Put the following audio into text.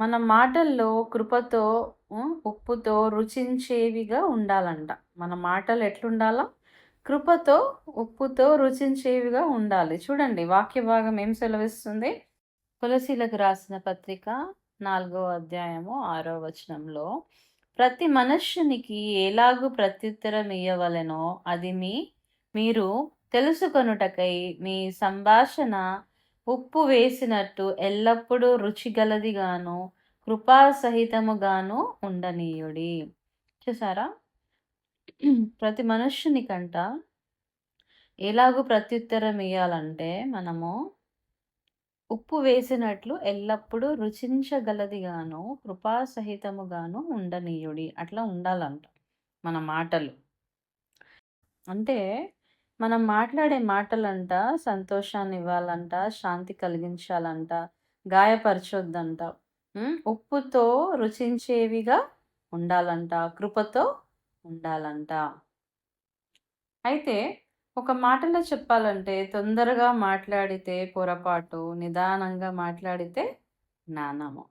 మన మాటల్లో కృపతో ఉప్పుతో రుచించేవిగా ఉండాలంట. మన మాటలు ఎట్లుండాలా? కృపతో, ఉప్పుతో రుచించేవిగా ఉండాలి. చూడండి వాక్య భాగం ఏం సెలవిస్తుంది? కొలసీలకు రాసిన పత్రిక 4వ అధ్యాయము 6వ వచనంలో, ప్రతి మనుష్యునికి ఎలాగు ప్రత్యుత్తరం ఇయ్యవలెనో అది మీరు తెలుసుకొనుటకై మీ సంభాషణ ఉప్పు వేసినట్టు ఎల్లప్పుడూ రుచిగలదిగాను కృపాసహితముగాను ఉండనీయుడి. చూసారా? ప్రతి మనుష్యునికంట ఎలాగు ప్రత్యుత్తరం ఇయ్యాలంటే మనము ఉప్పు వేసినట్లు ఎల్లప్పుడూ రుచించగలదిగాను కృపాసహితముగాను ఉండనీయుడి. అట్లా ఉండాలంట మన మాటలు. అంటే మనం మాట్లాడే మాటలంట సంతోషాన్ని ఇవ్వాలంట, శాంతి కలిగించాలంట, గాయపరచొద్దంట. ఉప్పుతో రుచించేవిగా ఉండాలంట, కృపతో ఉండాలంట. అయితే ఒక మాటలో చెప్పాలంటే తొందరగా మాట్లాడితే పొరపాటు, నిదానంగా మాట్లాడితే జ్ఞానము.